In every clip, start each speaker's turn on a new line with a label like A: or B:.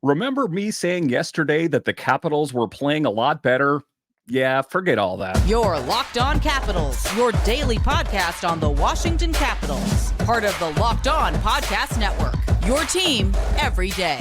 A: Remember me saying yesterday that the Capitals were playing a lot better? Yeah, forget all that.
B: Your Locked On Capitals, your daily podcast on the Washington Capitals. Part of the Locked On Podcast Network, your team every day.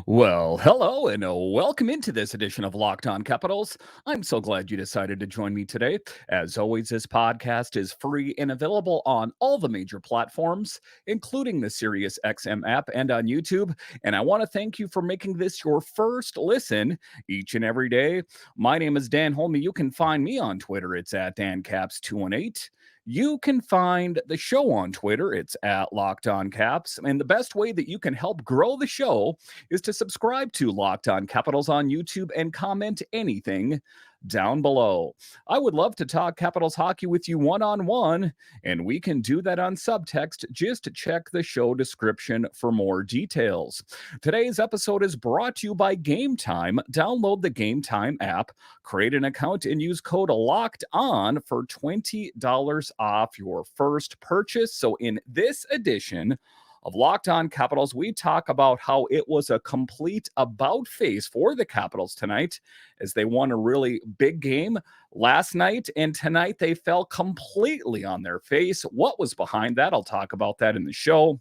A: Well, hello and welcome into this edition of Locked On Capitals. I'm so glad you decided to join me today. As always, this podcast is free and available on all the major platforms, including the SiriusXM app and on YouTube. And I want to thank you for making this your first listen each and every day. My name is Dan Holme. You can find me on Twitter. It's at DanCaps218. You can find the show on Twitter. It's at Locked On Caps. And the best way that you can help grow the show is to subscribe to Locked On Capitals on YouTube and comment anything down below. I would love to talk Capitals hockey with you one-on-one, and we can do that on subtext. Just check the show description for more details. Today's episode is brought to you by Game Time. Download the Game Time app, create an account, and use code LOCKEDON for $20 off your first purchase. So in this edition of Locked On Capitals, we talk about how it was a complete about face for the Capitals tonight as they won a really big game last night, and tonight they fell completely on their face. What was behind that? I'll talk about that in the show.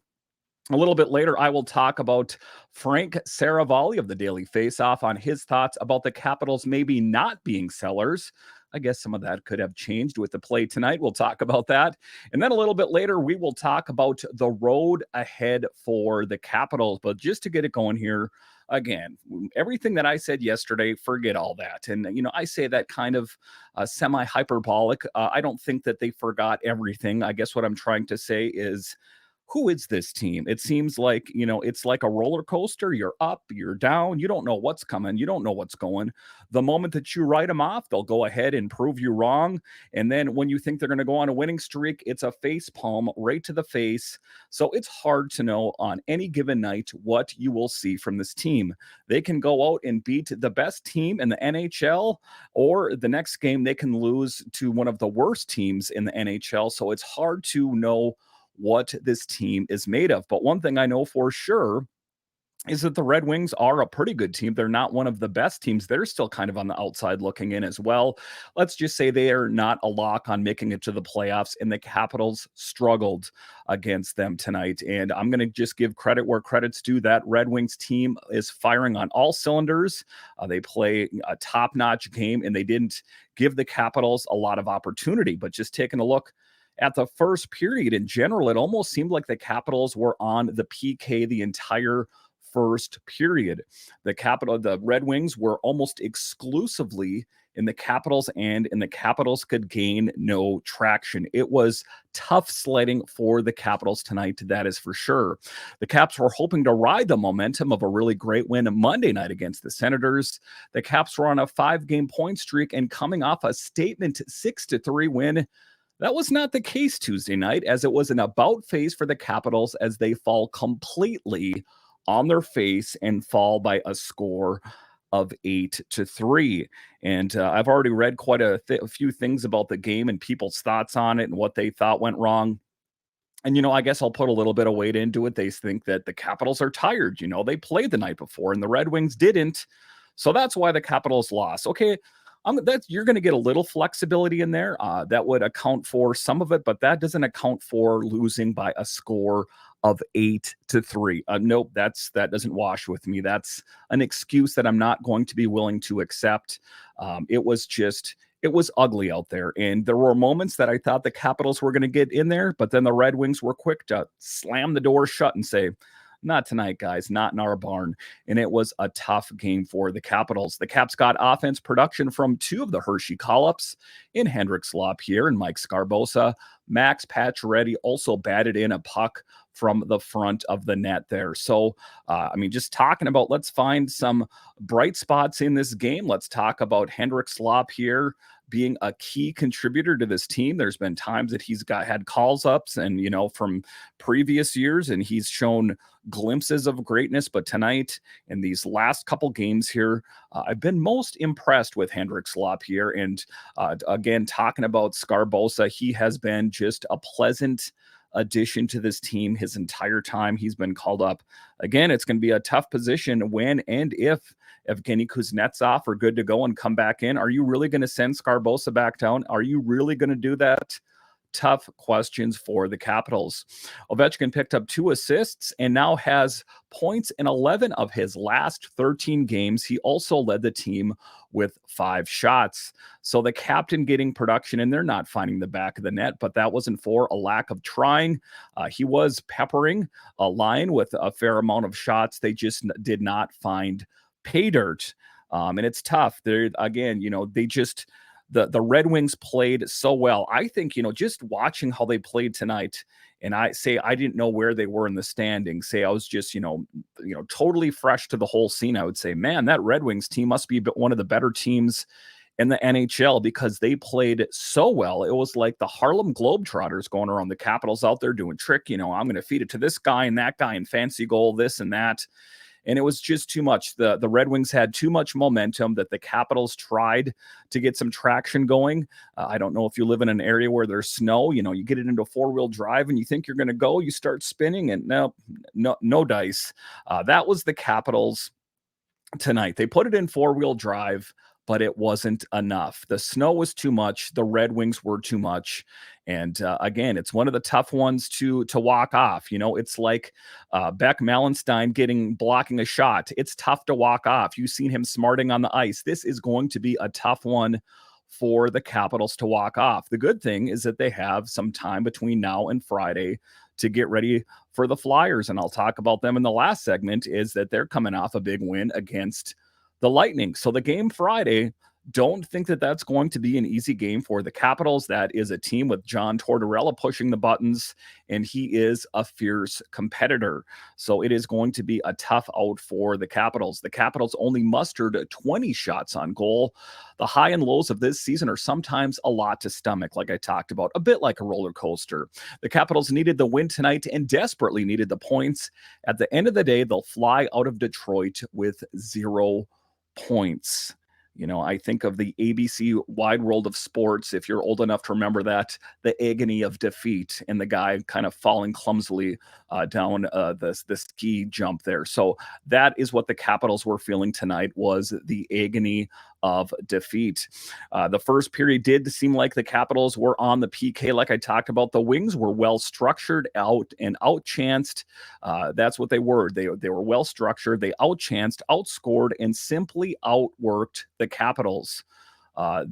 A: A little bit later, I will talk about Frank Saravalli of the Daily Faceoff on his thoughts about the Capitals maybe not being sellers. I guess some of that could have changed with the play tonight. We'll talk about that. And then a little bit later, we will talk about the road ahead for the Capitals. But just to get it going here, again, everything that I said yesterday, forget all that. And, I say that kind of semi-hyperbolic. I don't think that they forgot everything. I guess what I'm trying to say is, who is this team? It seems like, it's like a roller coaster. You're up, you're down. You don't know what's coming. You don't know what's going. The moment that you write them off, they'll go ahead and prove you wrong. And then when you think they're going to go on a winning streak, it's a face palm right to the face. So it's hard to know on any given night what you will see from this team. They can go out and beat the best team in the NHL, or the next game they can lose to one of the worst teams in the NHL. So it's hard to know what this team is made of. But one thing I know for sure is that the Red Wings are a pretty good team. They're not one of the best teams. They're still kind of on the outside looking in as well. Let's just say they are not a lock on making it to the playoffs, and the Capitals struggled against them tonight. And I'm going to just give credit where credit's due. That Red Wings team is firing on all cylinders. They play a top-notch game, and they didn't give the Capitals a lot of opportunity. But just taking a look at the first period in general, it almost seemed like the Capitals were on the PK the entire first period. The Red Wings were almost exclusively in the Capitals end, and the Capitals could gain no traction. It was tough sledding for the Capitals tonight, that is for sure. The Caps were hoping to ride the momentum of a really great win Monday night against the Senators. The Caps were on a 5-game point streak and coming off a statement 6-3 win. That was not the case Tuesday night, as it was an about face for the Capitals as they fall completely on their face and fall by a score of 8-3. And I've already read quite a few things about the game and people's thoughts on it and what they thought went wrong. And, I guess I'll put a little bit of weight into it. They think that the Capitals are tired. They played the night before and the Red Wings didn't. So that's why the Capitals lost. Okay. You're going to get a little flexibility in there. That would account for some of it, but that doesn't account for losing by a score of 8-3. Nope, that doesn't wash with me. That's an excuse that I'm not going to be willing to accept. It was ugly out there. And there were moments that I thought the Capitals were going to get in there, but then the Red Wings were quick to slam the door shut and say, not tonight, guys, not in our barn. And it was a tough game for the Capitals. The Caps got offense production from two of the Hershey call-ups in Hendrix Lapierre and Mike Sgarbossa. Max Pacioretty also batted in a puck from the front of the net there. So, just talking about, let's find some bright spots in this game. Let's talk about Hendrix Lapierre being a key contributor to this team. There's been times that he's had calls ups and, from previous years, and he's shown glimpses of greatness. But tonight, in these last couple games here, I've been most impressed with Hendrix Lapierre. And again, talking about Sgarbossa, he has been just a pleasant addition to this team his entire time he's been called up. Again, it's going to be a tough position when and if Evgeny Kuznetsov are good to go and come back in. Are you really going to send Sgarbossa back down? Are you really going to do that? Tough questions for the Capitals. Ovechkin picked up 2 assists and now has points in 11 of his last 13 games. He also led the team with 5 shots. So the captain getting production, and they're not finding the back of the net, but that wasn't for a lack of trying. He was peppering a line with a fair amount of shots. They just did not find pay dirt. And it's tough. They're, again, they just... The Red Wings played so well. I think, just watching how they played tonight, and I didn't know where they were in the standings. Say I was just, totally fresh to the whole scene. I would say, man, that Red Wings team must be one of the better teams in the NHL because they played so well. It was like the Harlem Globetrotters going around, the Capitals out there doing trick. I'm going to feed it to this guy and that guy and fancy goal, this and that. And it was just too much. The Red Wings had too much momentum that the Capitals tried to get some traction going. I don't know if you live in an area where there's snow. You get it into 4-wheel drive and you think you're going to go. You start spinning and no dice. That was the Capitals tonight. They put it in 4-wheel drive, but it wasn't enough. The snow was too much. The Red Wings were too much. And again, it's one of the tough ones to walk off. It's like Beck Malenstein blocking a shot. It's tough to walk off. You've seen him smarting on the ice. This is going to be a tough one for the Capitals to walk off. The good thing is that they have some time between now and Friday to get ready for the Flyers. And I'll talk about them in the last segment, is that they're coming off a big win against the Lightning. So the game Friday, don't think that that's going to be an easy game for the Capitals. That is a team with John Tortorella pushing the buttons, and he is a fierce competitor. So it is going to be a tough out for the Capitals. The Capitals only mustered 20 shots on goal. The high and lows of this season are sometimes a lot to stomach, like I talked about, a bit like a roller coaster. The Capitals needed the win tonight and desperately needed the points. At the end of the day, they'll fly out of Detroit with 0 points. I think of the ABC Wide World of Sports, if you're old enough to remember that, the agony of defeat and the guy kind of falling clumsily down the ski jump there. So that is what the Capitals were feeling tonight, was the agony of defeat. The first period did seem like the Capitals were on the PK, like I talked about. The Wings were well structured, outchanced. That's what they were. They were well structured. They outchanced, outscored, and simply outworked the Capitals.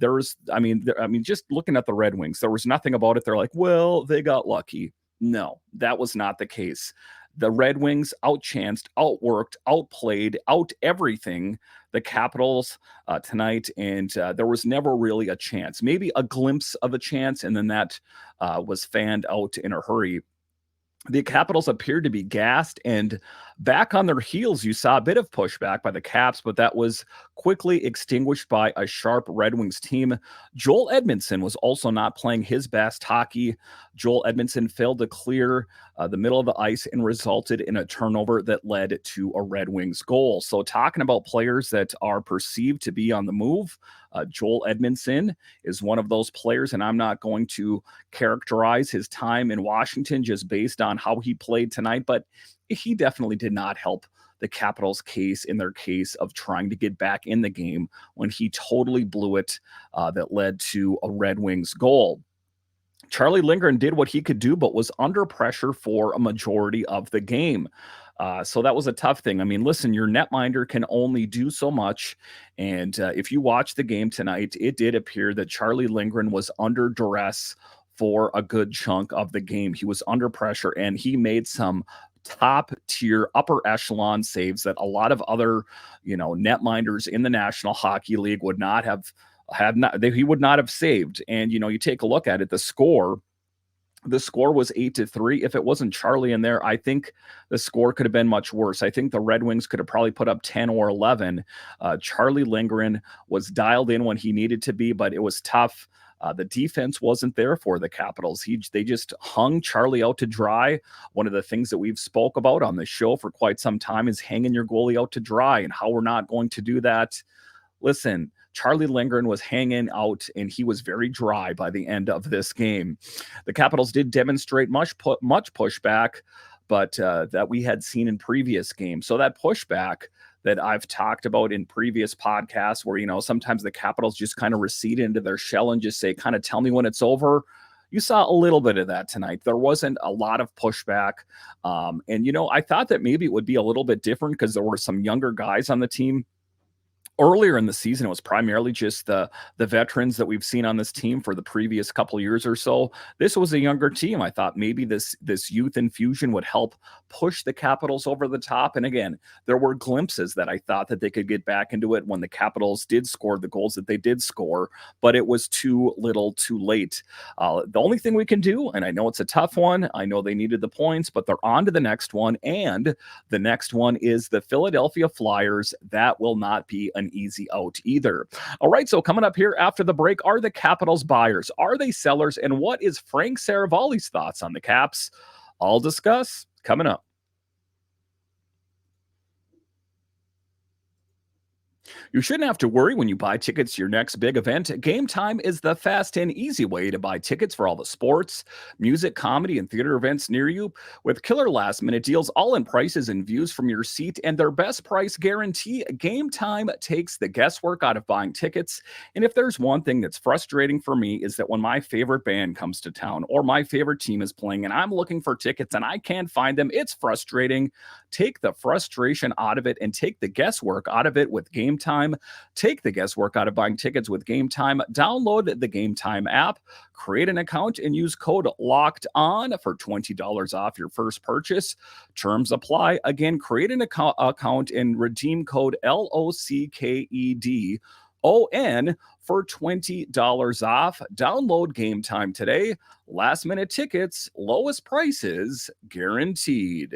A: Just looking at the Red Wings, there was nothing about it. They're like, well, they got lucky. No, that was not the case. The Red Wings outchanced, outworked, outplayed, out everything the Capitals tonight, and there was never really a chance. Maybe a glimpse of a chance, and then that was fanned out in a hurry. The Capitals appeared to be gassed and back on their heels. You saw a bit of pushback by the Caps, but that was quickly extinguished by a sharp Red Wings team. Joel Edmondson was also not playing his best hockey. Joel Edmondson failed to clear the middle of the ice and resulted in a turnover that led to a Red Wings goal. So talking about players that are perceived to be on the move, Joel Edmondson is one of those players, and I'm not going to characterize his time in Washington just based on how he played tonight, but he definitely did not help the Capitals' case in their case of trying to get back in the game when he totally blew it. That led to a Red Wings goal. Charlie Lindgren did what he could do, but was under pressure for a majority of the game. So that was a tough thing. I mean, listen, your netminder can only do so much. And if you watch the game tonight, it did appear that Charlie Lindgren was under duress for a good chunk of the game. He was under pressure, and he made some top tier upper echelon saves that a lot of other, netminders in the National Hockey League would not have he would not have saved. And, you take a look at it, the score The score was 8-3. If it wasn't Charlie in there, I think the score could have been much worse. I think the Red Wings could have probably put up 10 or 11. Charlie Lindgren was dialed in when he needed to be, but it was tough. The defense wasn't there for the Capitals. They just hung Charlie out to dry. One of the things that we've spoke about on the show for quite some time is hanging your goalie out to dry, and how we're not going to do that. Listen, Charlie Lindgren was hanging out, and he was very dry by the end of this game. The Capitals did demonstrate much pushback, but that we had seen in previous games. So that pushback that I've talked about in previous podcasts, where, sometimes the Capitals just kind of recede into their shell and just say, kind of tell me when it's over. You saw a little bit of that tonight. There wasn't a lot of pushback. And I thought that maybe it would be a little bit different because there were some younger guys on the team. Earlier in the season, it was primarily just the veterans that we've seen on this team for the previous couple of years or so. This was a younger team. I thought maybe this youth infusion would help push the Capitals over the top. And again, there were glimpses that I thought that they could get back into it when the Capitals did score the goals that they did score, but it was too little too late. The only thing we can do, and I know it's a tough one, I know they needed the points, but they're on to the next one. And the next one is the Philadelphia Flyers. That will not be an easy out either. All right, so coming up here after the break, are the Capitals buyers? Are they sellers? And what is Frank Saravalli's thoughts on the Caps? I'll discuss coming up. You shouldn't have to worry when you buy tickets to your next big event. Game Time is the fast and easy way to buy tickets for all the sports, music, comedy, and theater events near you. With killer last-minute deals, all-in prices and views from your seat, and their best price guarantee, Game Time takes the guesswork out of buying tickets. And if there's one thing that's frustrating for me, is that when my favorite band comes to town or my favorite team is playing and I'm looking for tickets and I can't find them, it's frustrating. Take the frustration out of it and take the guesswork out of it with Game Time. Take the guesswork out of buying tickets with Game Time. Download the Game Time app, create an account, and use code LOCKEDON for $20 off your first purchase. Terms apply. Again, create an account and redeem code LOCKEDON for $20 off. Download Game Time today. Last minute tickets, lowest prices guaranteed.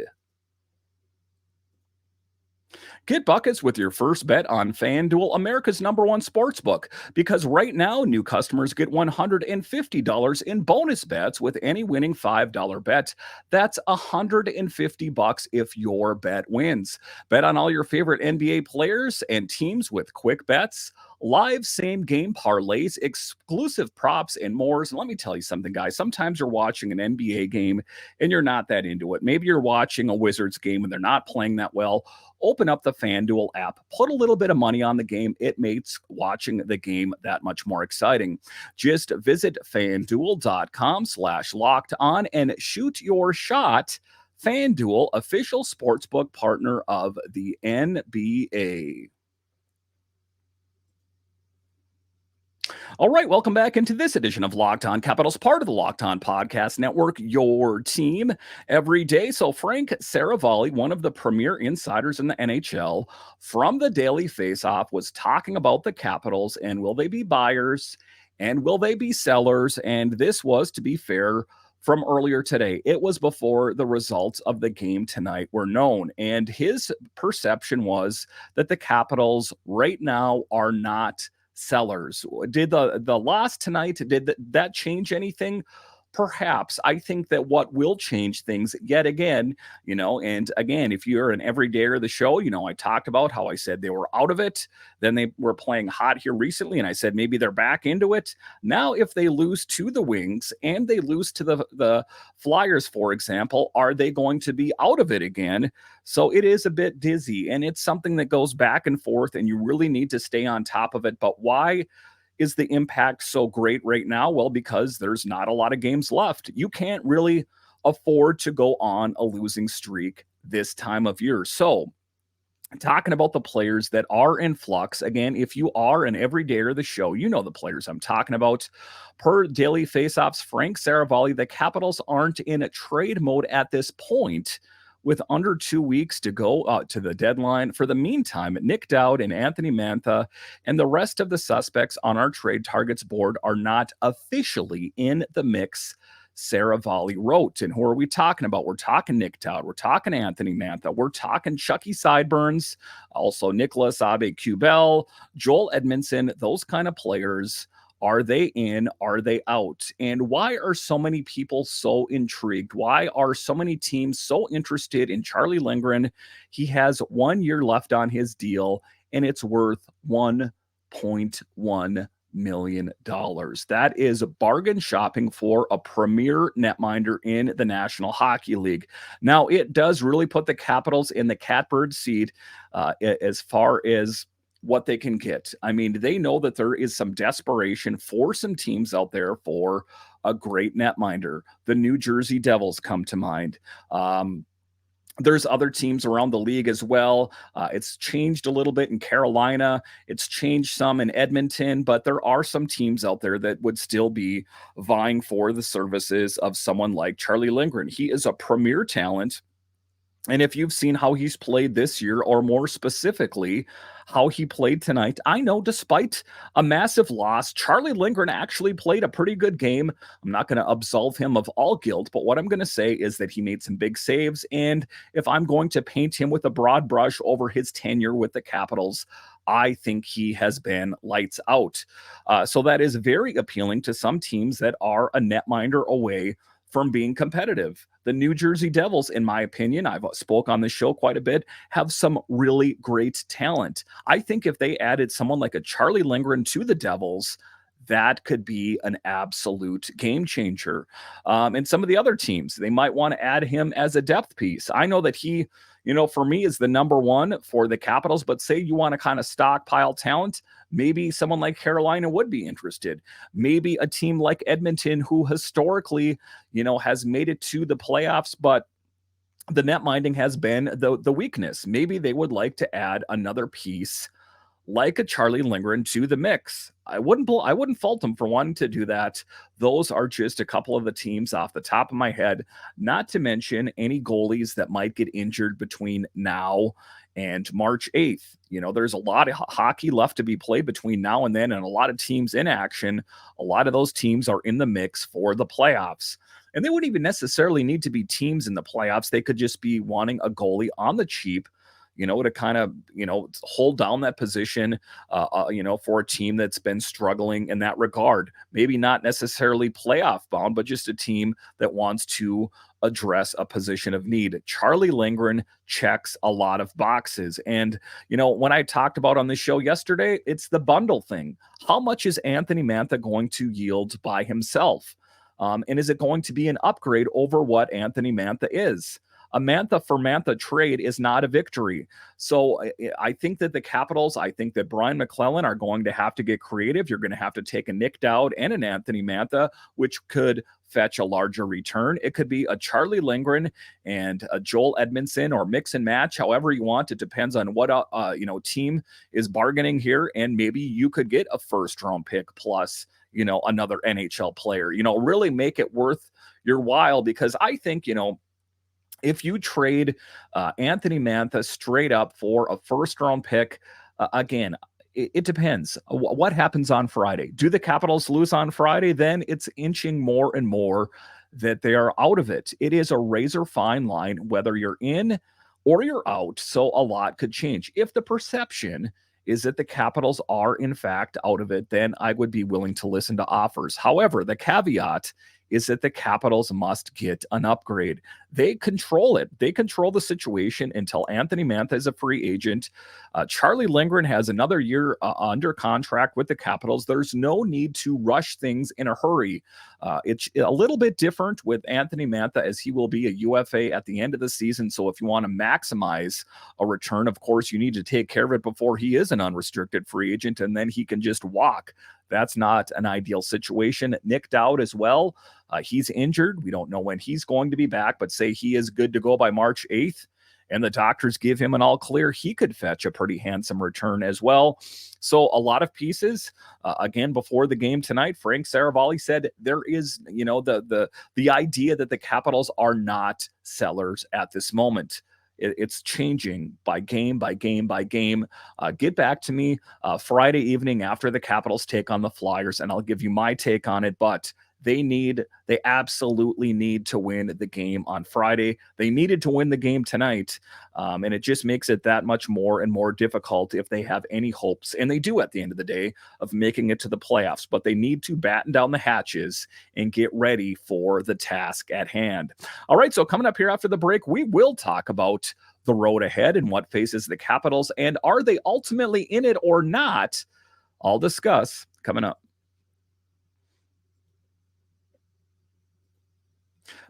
A: Get buckets with your first bet on FanDuel, America's #1 sportsbook, because right now new customers get $150 in bonus bets with any winning $5 bet. That's $150 if your bet wins. Bet on all your favorite NBA players and teams with quick bets, live same-game parlays, exclusive props, and more. So let me tell you something, guys. Sometimes you're watching an NBA game and you're not that into it. Maybe you're watching a Wizards game and they're not playing that well. Open up the FanDuel app, put a little bit of money on the game. It makes watching the game that much more exciting. Just visit FanDuel.com/lockedon and shoot your shot. FanDuel, official sportsbook partner of the NBA. All right, welcome back into this edition of Locked On Capitals, part of the Locked On Podcast Network, your team every day. So Frank Saravalli, one of the premier insiders in the NHL, from the Daily Faceoff, was talking about the Capitals and will they be buyers and will they be sellers? And this was, to be fair, from earlier today. It was before the results of the game tonight were known. And his perception was that the Capitals right now are not sellers. Did the loss tonight, did that change anything? Perhaps. I think that what will change things yet again, and again, if you're an everydayer of the show, I talked about how I said they were out of it. Then they were playing hot here recently, and I said maybe they're back into it. Now, if they lose to the Wings and they lose to the Flyers, for example, are they going to be out of it again? So it is a bit dizzy, and it's something that goes back and forth, and you really need to stay on top of it. But why is the impact so great right now? Well, because there's not a lot of games left. You can't really afford to go on a losing streak this time of year. So talking about the players that are in flux, again, if you are an everydayer of the show, you know the players I'm talking about. Per Daily Faceoff's Frank Saravalli, the Capitals aren't in a trade mode at this point, with under 2 weeks to go to the deadline. For the meantime, Nick Dowd and Anthony Mantha and the rest of the suspects on our trade targets board are not officially in the mix Saravalli wrote. And who are we talking about? We're talking Nick Dowd. We're talking Anthony Mantha. We're talking Chucky Sideburns, also Nicholas Abe-Kubel, Joel Edmondson, those kind of players. Are they in? Are they out? And why are so many people so intrigued? Why are so many teams so interested in Charlie Lindgren? He has 1 year left on his deal, and it's worth $1.1 million. That is bargain shopping for a premier netminder in the National Hockey League. Now, it does really put the Capitals in the catbird seat as far as what they can get. I mean, they know that there is some desperation for some teams out there for a great netminder. The New Jersey Devils come to mind. There's other teams around the league as well. It's changed a little bit in Carolina. It's changed some in Edmonton, but there are some teams out there that would still be vying for the services of someone like Charlie Lindgren. He is a premier talent. And if you've seen how he's played this year, or more specifically, how he played tonight, I know despite a massive loss, Charlie Lindgren actually played a pretty good game. I'm not going to absolve him of all guilt, but what I'm going to say is that he made some big saves. And if I'm going to paint him with a broad brush over his tenure with the Capitals, I think he has been lights out. So that is very appealing to some teams that are a netminder away from being competitive. The New Jersey Devils, in my opinion, I've spoke on this show quite a bit, have some really great talent. I think if they added someone like a Charlie Lindgren to the Devils, that could be an absolute game changer. And some of the other teams, they might want to add him as a depth piece. I know that he, for me is the number one for the Capitals, but say you want to kind of stockpile talent, maybe someone like Carolina would be interested. Maybe a team like Edmonton, who historically, has made it to the playoffs, but the net minding has been the weakness. Maybe they would like to add another piece like a Charlie Lindgren to the mix. I wouldn't fault them for wanting to do that. Those are just a couple of the teams off the top of my head, not to mention any goalies that might get injured between now and March 8th. There's a lot of hockey left to be played between now and then, and a lot of teams in action. A lot of those teams are in the mix for the playoffs. And they wouldn't even necessarily need to be teams in the playoffs. They could just be wanting a goalie on the cheap, to kind of, hold down that position, for a team that's been struggling in that regard. Maybe not necessarily playoff bound, but just a team that wants to address a position of need. Charlie Lindgren checks a lot of boxes. And, when I talked about on this show yesterday, it's the bundle thing. How much is Anthony Mantha going to yield by himself? And is it going to be an upgrade over what Anthony Mantha is? A Mantha for Mantha trade is not a victory. So I think that the Capitals, I think that Brian McClellan are going to have to get creative. You're going to have to take a Nick Dowd and an Anthony Mantha, which could fetch a larger return. It could be a Charlie Lindgren and a Joel Edmondson, or mix and match, however you want. It depends on what team is bargaining here. And maybe you could get a first round pick plus another NHL player. Really make it worth your while, because I think if you trade Anthony Mantha straight up for a first-round pick, again, it depends. What happens on Friday? Do the Capitals lose on Friday? Then it's inching more and more that they are out of it. It is a razor-fine line, whether you're in or you're out, so a lot could change. If the perception is that the Capitals are, in fact, out of it, then I would be willing to listen to offers. However, the caveat is that the Capitals must get an upgrade. They control it. They control the situation until Anthony Mantha is a free agent. Charlie Lindgren has another year under contract with the Capitals. There's no need to rush things in a hurry. It's a little bit different with Anthony Mantha, as he will be a UFA at the end of the season. So if you want to maximize a return, of course, you need to take care of it before he is an unrestricted free agent, and then he can just walk. That's not an ideal situation. Nick Dowd as well. He's injured. We don't know when he's going to be back, but say he is good to go by March 8th and the doctors give him an all clear, he could fetch a pretty handsome return as well. So a lot of pieces. Again, before the game tonight, Frank Saravalli said there is, the idea that the Capitals are not sellers at this moment. It's changing by game, by game, by game. Get back to me Friday evening after the Capitals take on the Flyers, and I'll give you my take on it. But They absolutely need to win the game on Friday. They needed to win the game tonight. And it just makes it that much more and more difficult if they have any hopes, and they do at the end of the day, of making it to the playoffs. But they need to batten down the hatches and get ready for the task at hand. All right, so coming up here after the break, we will talk about the road ahead and what faces the Capitals, and are they ultimately in it or not? I'll discuss coming up.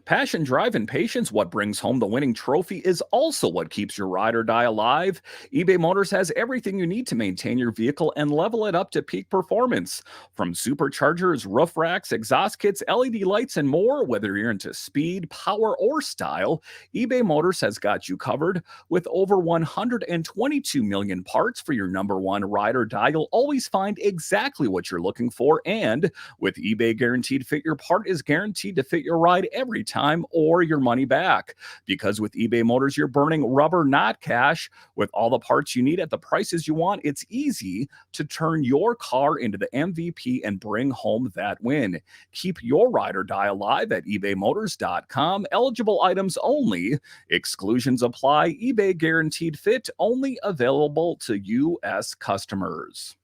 A: Passion, drive, and patience, what brings home the winning trophy, is also what keeps your ride or die alive. eBay Motors has everything you need to maintain your vehicle and level it up to peak performance. From superchargers, roof racks, exhaust kits, LED lights, and more, whether you're into speed, power, or style, eBay Motors has got you covered. With over 122 million parts for your number one ride or die, you'll always find exactly what you're looking for. And with eBay Guaranteed Fit, your part is guaranteed to fit your ride every time, or your money back. Because with eBay Motors, you're burning rubber, not cash. With all the parts you need at the prices you want, it's easy to turn your car into the MVP and bring home that win. Keep your ride or die alive at ebaymotors.com. Eligible items only. Exclusions apply. eBay Guaranteed Fit, only available to U.S. customers.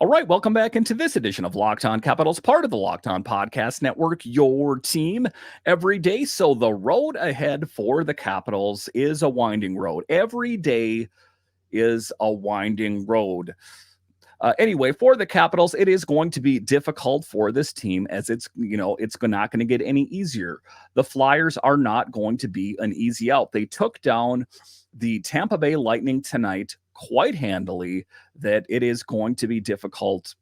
A: All right, welcome back into this edition of Locked On Capitals, part of the Locked On Podcast Network, your team every day. So the road ahead for the Capitals is a winding road. Every day is a winding road. Anyway, for the Capitals, it is going to be difficult for this team, as it's not going to get any easier. The Flyers are not going to be an easy out. They took down the Tampa Bay Lightning tonight quite handily, that it is going to be difficult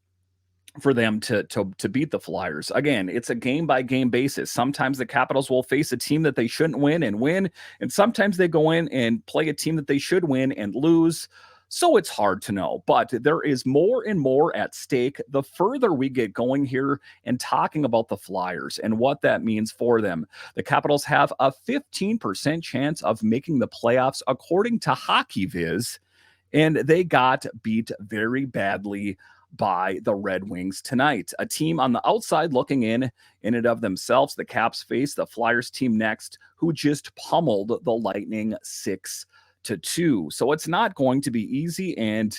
A: for them to beat the Flyers. Again, it's a game by game basis. Sometimes the Capitals will face a team that they shouldn't win, and sometimes they go in and play a team that they should win and lose. So it's hard to know, but there is more and more at stake the further we get going here and talking about the Flyers and what that means for them. The Capitals have a 15% chance of making the playoffs, according to HockeyViz, and they got beat very badly by the Red Wings tonight. A team on the outside looking in and of themselves. The Caps face the Flyers team next, who just pummeled the Lightning 6-2. So it's not going to be easy. And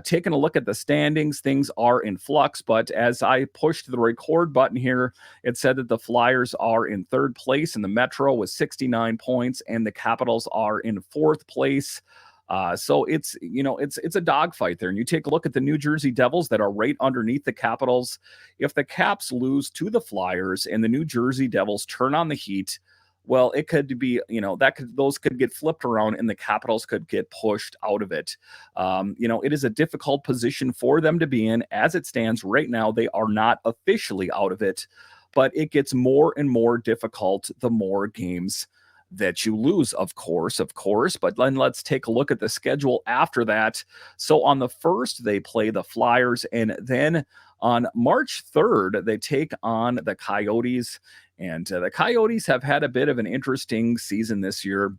A: taking a look at the standings, things are in flux. But as I pushed the record button here, it said that the Flyers are in third place in the Metro with 69 points, and the Capitals are in fourth place. So it's a dogfight there. And you take a look at the New Jersey Devils that are right underneath the Capitals. If the Caps lose to the Flyers and the New Jersey Devils turn on the heat, well, it could be, those could get flipped around and the Capitals could get pushed out of it. It is a difficult position for them to be in. As it stands right now, they are not officially out of it, but it gets more and more difficult the more games that you lose, of course. But then let's take a look at the schedule after that. So on the 1st, they play the Flyers, and then on March 3rd, they take on the Coyotes. And the Coyotes have had a bit of an interesting season this year.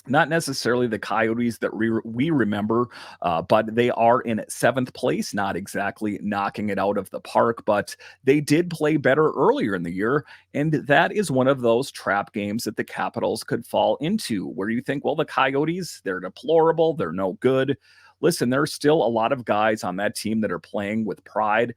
A: Not necessarily the Coyotes that we remember, but they are in 7th place, not exactly knocking it out of the park, but they did play better earlier in the year, and that is one of those trap games that the Capitals could fall into, where you think, well, the Coyotes, they're deplorable, they're no good. Listen, there's still a lot of guys on that team that are playing with pride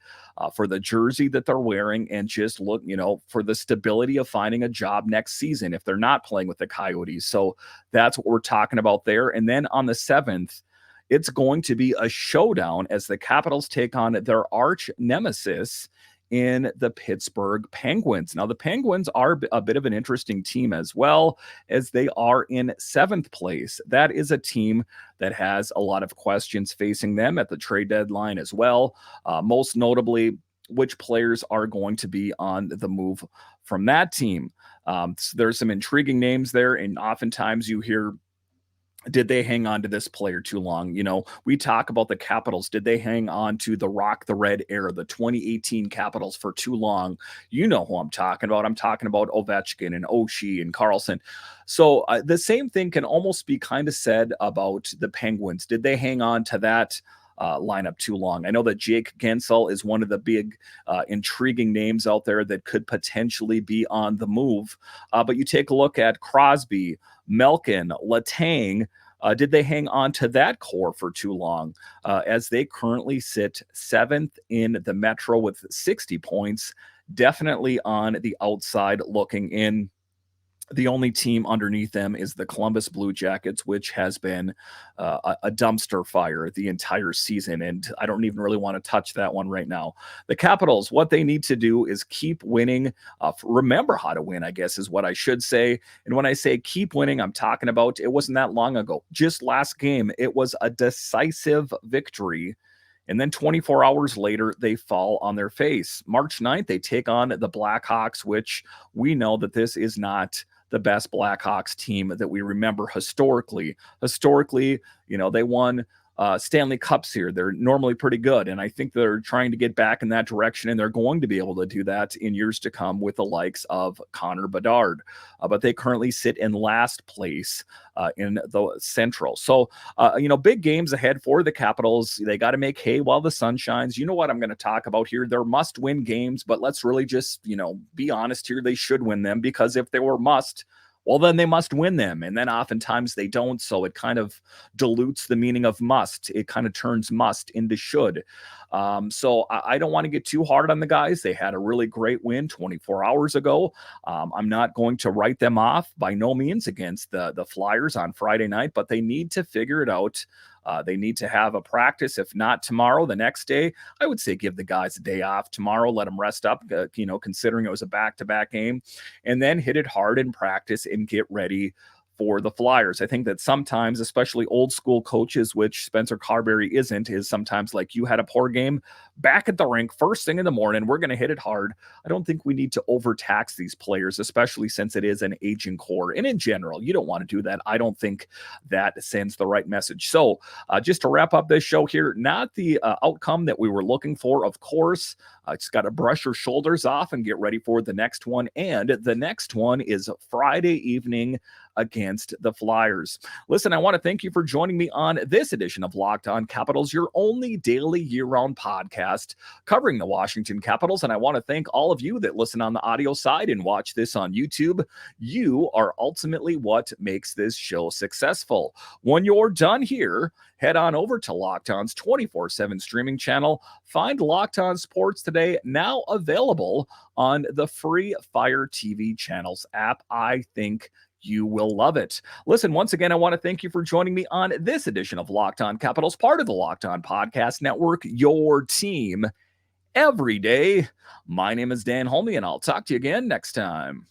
A: for the jersey that they're wearing, and just look, for the stability of finding a job next season if they're not playing with the Coyotes. So that's what we're talking about there. And then on the 7th, it's going to be a showdown as the Capitals take on their arch nemesis in the Pittsburgh Penguins. Now, the Penguins are a bit of an interesting team as well, as they are in 7th place. That is a team that has a lot of questions facing them at the trade deadline as well. Most notably, which players are going to be on the move from that team. So there's some intriguing names there, and oftentimes you hear, did they hang on to this player too long? We talk about the Capitals. Did they hang on to the Rock the Red era, the 2018 Capitals, for too long? You know who I'm talking about. I'm talking about Ovechkin and Oshie and Carlson. So the same thing can almost be kind of said about the Penguins. Did they hang on to that lineup too long. I know that Jake Gensel is one of the big intriguing names out there that could potentially be on the move. But you take a look at Crosby, Malkin, Letang. Did they hang on to that core for too long? As they currently sit 7th in the Metro with 60 points, definitely on the outside looking in. The only team underneath them is the Columbus Blue Jackets, which has been a dumpster fire the entire season. And I don't even really want to touch that one right now. The Capitals, what they need to do is keep winning. Remember how to win, I guess, is what I should say. And when I say keep winning, I'm talking about it wasn't that long ago. Just last game, it was a decisive victory. And then 24 hours later, they fall on their face. March 9th, they take on the Blackhawks, which we know that this is not the best Blackhawks team that we remember historically. Historically, they won Stanley Cups here. They're normally pretty good, and I think they're trying to get back in that direction, and they're going to be able to do that in years to come with the likes of Connor Bedard. But they currently sit in last place in the Central. So, big games ahead for the Capitals. They got to make hay while the sun shines. You know what I'm going to talk about here? They're must-win games, but let's really just, be honest here. They should win them, because if they were must, well, then they must win them. And then oftentimes they don't. So it kind of dilutes the meaning of must. It kind of turns must into should. So I don't want to get too hard on the guys. They had a really great win 24 hours ago. I'm not going to write them off by no means against the Flyers on Friday night, but they need to figure it out. They need to have a practice. If not tomorrow, the next day, I would say give the guys a day off tomorrow, let them rest up, considering it was a back-to-back game, and then hit it hard in practice and get ready for the Flyers. I think that sometimes, especially old school coaches, which Spencer Carberry isn't, is sometimes like, you had a poor game, back at the rink, first thing in the morning, we're going to hit it hard. I don't think we need to overtax these players, especially since it is an aging core. And in general, you don't want to do that. I don't think that sends the right message. So just to wrap up this show here, not the outcome that we were looking for, of course. Just got to brush your shoulders off and get ready for the next one. And the next one is Friday evening against the Flyers. Listen, I want to thank you for joining me on this edition of Locked On Capitals, your only daily year-round podcast covering the Washington Capitals. And I want to thank all of you that listen on the audio side and watch this on YouTube. You are ultimately what makes this show successful. When you're done here, head on over to Locked On's 24/7 streaming channel. Find Locked On Sports Today, now available on the free Fire TV channels app. I think you will love it. Listen, once again, I want to thank you for joining me on this edition of Locked On Capitals, part of the Locked On Podcast Network, your team every day. My name is Dan Holme, and I'll talk to you again next time.